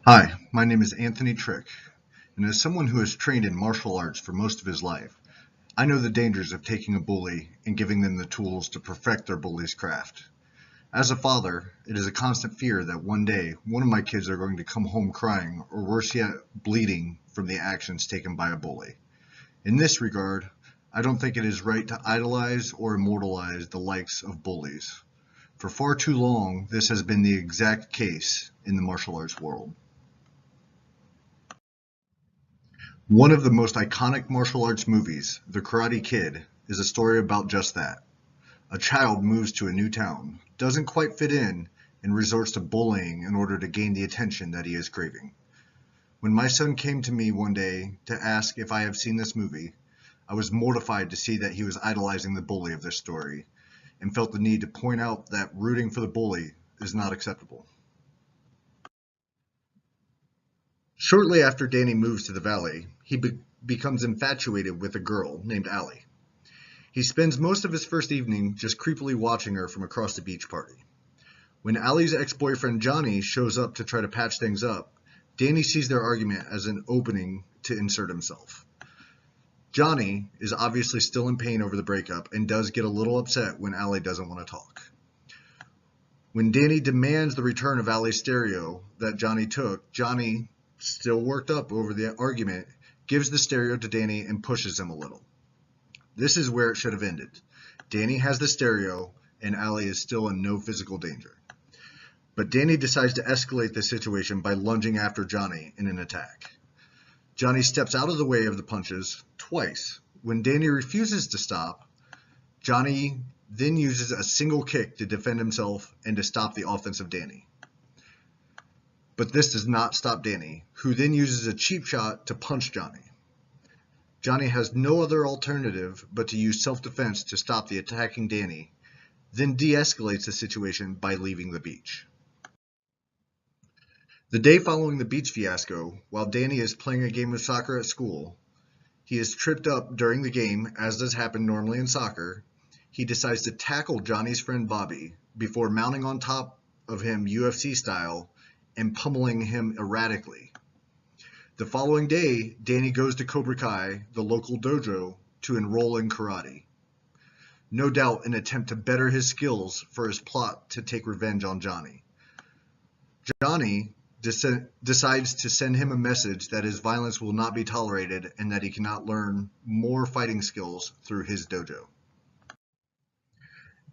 Hi, my name is Anthony Trick, and as someone who has trained in martial arts for most of his life, I know the dangers of taking a bully and giving them the tools to perfect their bully's craft. As a father, it is a constant fear that one day one of my kids are going to come home crying, or worse yet, bleeding from the actions taken by a bully. In this regard, I don't think it is right to idolize or immortalize the likes of bullies. For far too long, this has been the exact case in the martial arts world. One of the most iconic martial arts movies, The Karate Kid, is a story about just that. A child moves to a new town, doesn't quite fit in, and resorts to bullying in order to gain the attention that he is craving. When my son came to me one day to ask if I have seen this movie, I was mortified to see that he was idolizing the bully of this story, and felt the need to point out that rooting for the bully is not acceptable. Shortly after Danny moves to the valley, he becomes infatuated with a girl named Allie. He spends most of his first evening just creepily watching her from across the beach party. When Allie's ex-boyfriend Johnny shows up to try to patch things up, Danny sees their argument as an opening to insert himself. Johnny is obviously still in pain over the breakup and does get a little upset when Allie doesn't want to talk. When Danny demands the return of Allie's stereo that Johnny took, Johnny, still worked up over the argument, gives the stereo to Danny and pushes him a little. This is where it should have ended. Danny has the stereo, and Allie is still in no physical danger. But Danny decides to escalate the situation by lunging after Johnny in an attack. Johnny steps out of the way of the punches twice. When Danny refuses to stop, Johnny then uses a single kick to defend himself and to stop the offense of Danny. But this does not stop Danny, who then uses a cheap shot to punch Johnny. Johnny has no other alternative but to use self-defense to stop the attacking Danny, then de-escalates the situation by leaving the beach. The day following the beach fiasco, while Danny is playing a game of soccer at school, he is tripped up during the game, as does happen normally in soccer. He decides to tackle Johnny's friend Bobby before mounting on top of him UFC style and pummeling him erratically. The following day, Danny goes to Cobra Kai, the local dojo, to enroll in karate. No doubt an attempt to better his skills for his plot to take revenge on Johnny. Johnny decides to send him a message that his violence will not be tolerated and that he cannot learn more fighting skills through his dojo.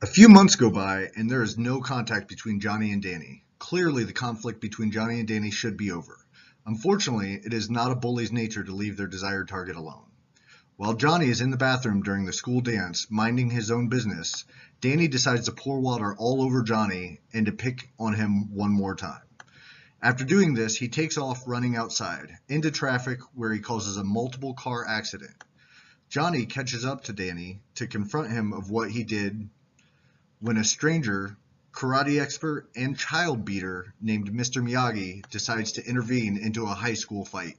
A few months go by and there is no contact between Johnny and Danny. Clearly the conflict between Johnny and Danny should be over. Unfortunately, it is not a bully's nature to leave their desired target alone. While Johnny is in the bathroom during the school dance, minding his own business, Danny decides to pour water all over Johnny and to pick on him one more time. After doing this, he takes off running outside, into traffic where he causes a multiple car accident. Johnny catches up to Danny to confront him of what he did when a stranger, karate expert and child beater named Mr. Miyagi decides to intervene into a high school fight.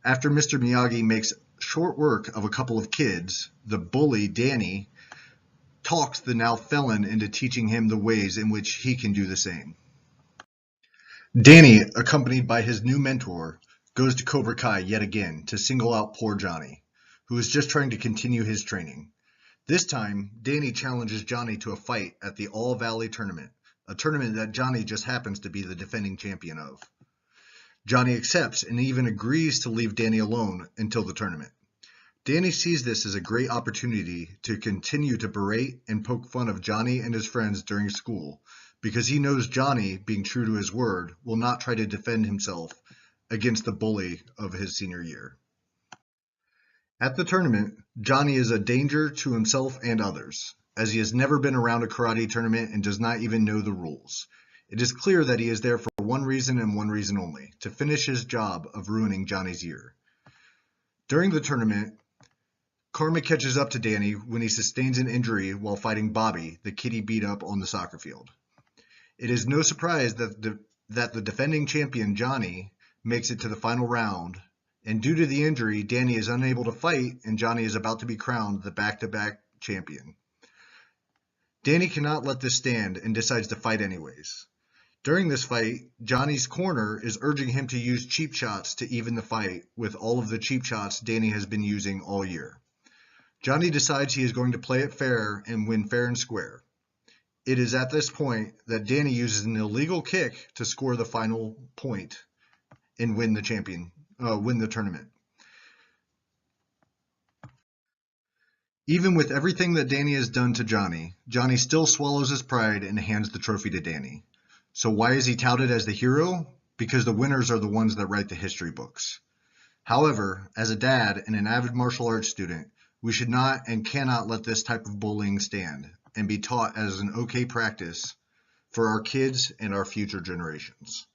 After Mr. Miyagi makes short work of a couple of kids, the bully, Danny, talks the now felon into teaching him the ways in which he can do the same. Danny, accompanied by his new mentor, goes to Cobra Kai yet again to single out poor Johnny, who is just trying to continue his training. This time, Danny challenges Johnny to a fight at the All Valley Tournament, a tournament that Johnny just happens to be the defending champion of. Johnny accepts and even agrees to leave Danny alone until the tournament. Danny sees this as a great opportunity to continue to berate and poke fun of Johnny and his friends during school, because he knows Johnny, being true to his word, will not try to defend himself against the bully of his senior year. At the tournament, Johnny is a danger to himself and others, as he has never been around a karate tournament and does not even know the rules. It is clear that he is there for one reason and one reason only, to finish his job of ruining Johnny's year. During the tournament, Karma catches up to Danny when he sustains an injury while fighting Bobby, the kid he beat up on the soccer field. It is no surprise that the defending champion, Johnny, makes it to the final round, and due to the injury, Danny is unable to fight, and Johnny is about to be crowned the back-to-back champion. Danny cannot let this stand and decides to fight anyways. During this fight, Johnny's corner is urging him to use cheap shots to even the fight with all of the cheap shots Danny has been using all year. Johnny decides he is going to play it fair and win fair and square. It is at this point that Danny uses an illegal kick to score the final point and win the tournament. Even with everything that Danny has done to Johnny, Johnny still swallows his pride and hands the trophy to Danny. So why is he touted as the hero? Because the winners are the ones that write the history books. However, as a dad and an avid martial arts student, we should not and cannot let this type of bullying stand and be taught as an okay practice for our kids and our future generations.